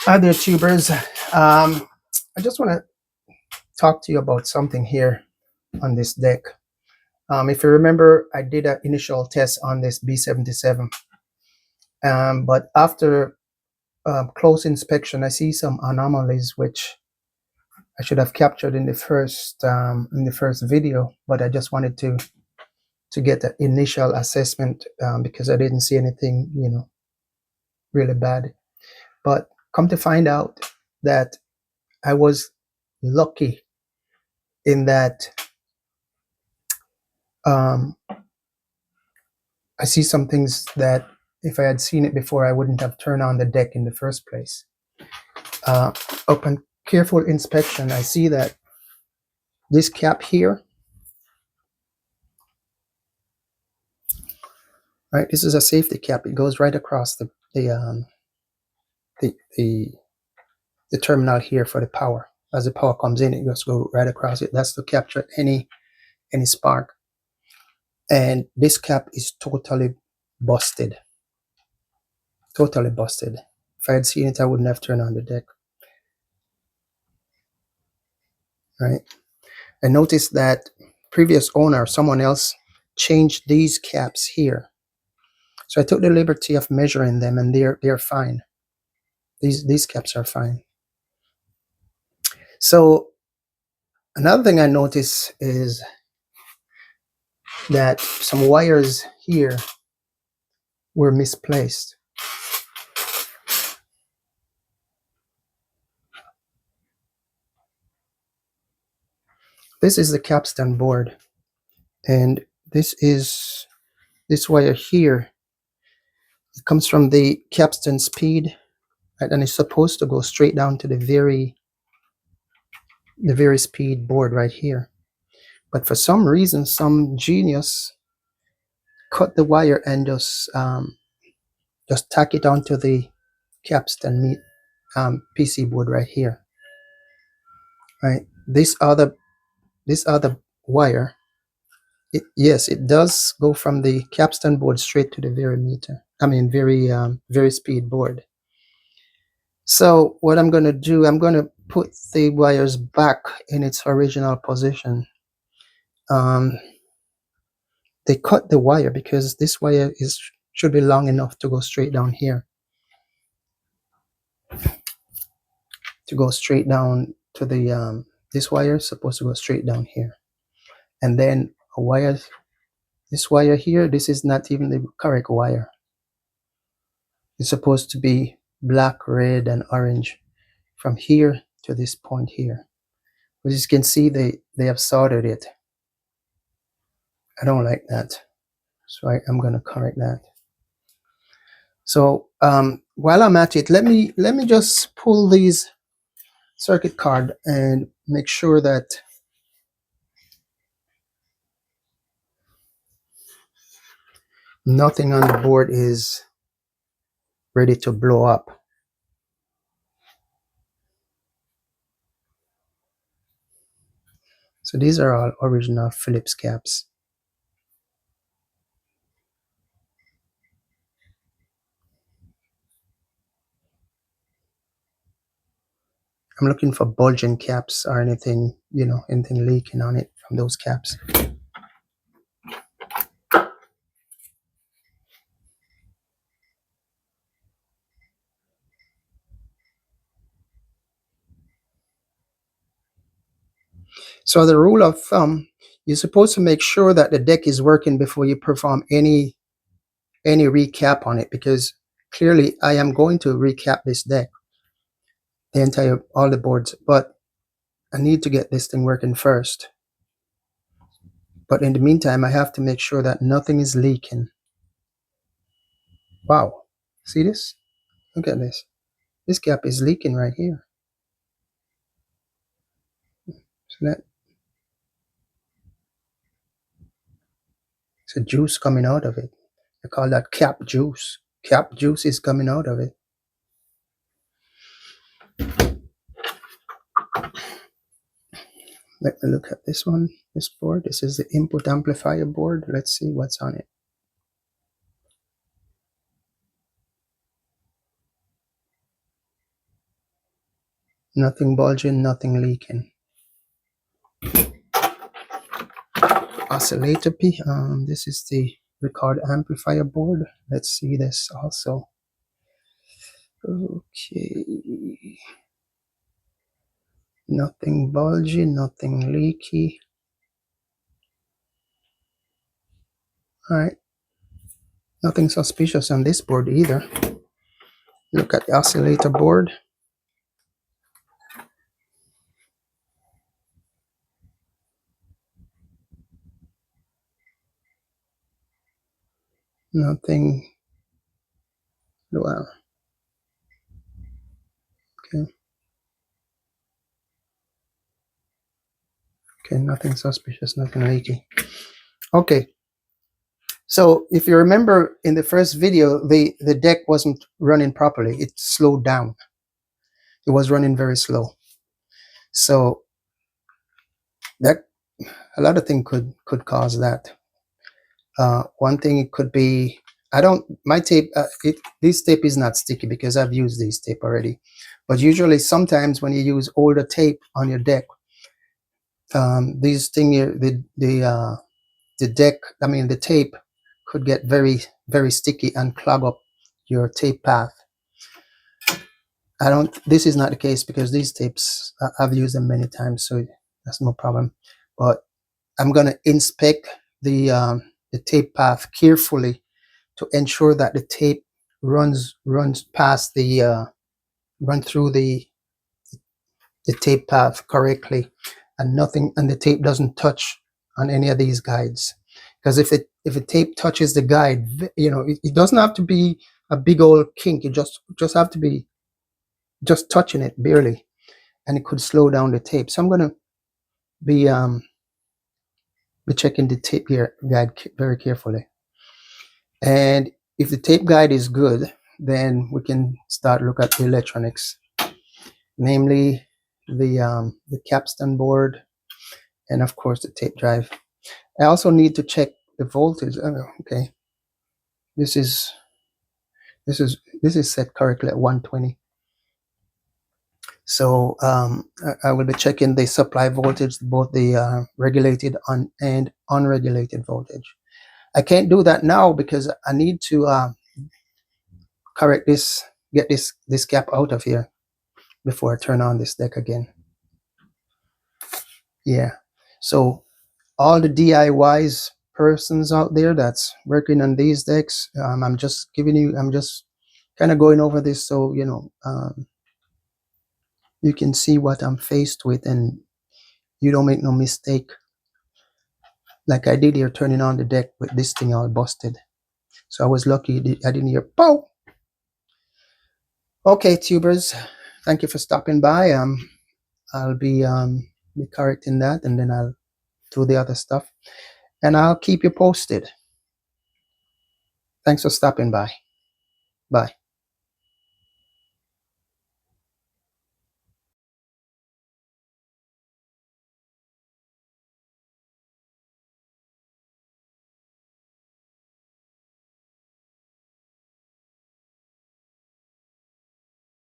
Hi there, tubers. I just want to talk to you about something here on this deck. If you remember, I did an initial test on this B77, but after close inspection, I see some anomalies which I should have captured in the first video. But I just wanted to get an initial assessment because I didn't see anything, really bad. But come to find out that I was lucky in that um, I see some things that if I had seen it before, I wouldn't have turned on the deck in the first place. Upon careful inspection, I see that this cap here, right? This is a safety cap. It goes right across the, the, the terminal here for the power. As the power comes in, it just go right across it. That's to capture any spark. And this cap is totally busted. Totally busted. If I had seen it, I wouldn't have turned on the deck. Right? I noticed that previous owner, someone else, changed these caps here. So I took the liberty of measuring them, and they're fine. These caps are fine. So another thing I noticed is that some wires here were misplaced. This is the capstan board, and this wire here. It comes from the capstan speed, right, and it's supposed to go straight down to the very speed board right here. But for some reason, some genius cut the wire and just tack it onto the capstan PC board right here. Right, this other wire, yes, it does go from the capstan board straight to the very speed board. So what I'm going to do, I'm going to put the wires back in its original position. They cut the wire because this wire should be long enough to go straight down here, to go straight down to the this wire is supposed to go straight down here, and then this wire here, this is not even the correct wire. It's supposed to be black, red, and orange from here to this point here. But as you can see, they have soldered it. I don't like that, so I'm going to correct that. So while I'm at it, let me just pull these circuit card and make sure that nothing on the board is ready to blow up. So these are all original Phillips caps. I'm looking for bulging caps or anything, anything leaking on it from those caps. So the rule of thumb, you're supposed to make sure that the deck is working before you perform any recap on it, because clearly I am going to recap this deck, all the boards, but I need to get this thing working first. But in the meantime, I have to make sure that nothing is leaking. Wow, see this? Look at this. This cap is leaking right here. So that it's a juice coming out of it. I call that cap juice. Cap juice is coming out of it. Let me look at this one, this board. This is the input amplifier board. Let's see what's on it. Nothing bulging, nothing leaking. Oscillator P. This is the record amplifier board. Let's see this also. Okay. Nothing bulgy, nothing leaky. All right. Nothing suspicious on this board either. Look at the oscillator board. Nothing. Well, okay. Okay, nothing suspicious, nothing leaky. Okay. So if you remember in the first video, the deck wasn't running properly. It slowed down. It was running very slow. So that a lot of things could cause that. One thing it could be, my tape, this tape is not sticky because I've used this tape already. But usually sometimes when you use older tape on your deck, these thing here, the deck, I mean the tape could get very, very sticky and clog up your tape path. This is not the case because these tapes, I've used them many times, so that's no problem. But I'm gonna inspect the tape path carefully to ensure that the tape runs past the run through the tape path correctly, and the tape doesn't touch on any of these guides. Because if a tape touches the guide, you know, it doesn't have to be a big old kink. It just have to be just touching it barely, and it could slow down the tape. So I'm gonna be checking the tape here guide very carefully. And if the tape guide is good, then we can start look at the electronics, namely the capstan board and of course the tape drive. I also need to check the voltage. Okay, this is set correctly at 120. So I will be checking the supply voltage, both the regulated and unregulated voltage. I can't do that now because I need to correct this, get this cap out of here before I turn on this deck again. Yeah, so all the DIYs persons out there that's working on these decks, I'm just kind of going over this so you know, you can see what I'm faced with and you don't make no mistake like I did here turning on the deck with this thing all busted. So I was lucky I didn't hear pow. Okay, tubers, thank you for stopping by. I'll be correcting that, and then I'll do the other stuff, and I'll keep you posted. Thanks for stopping by. Bye.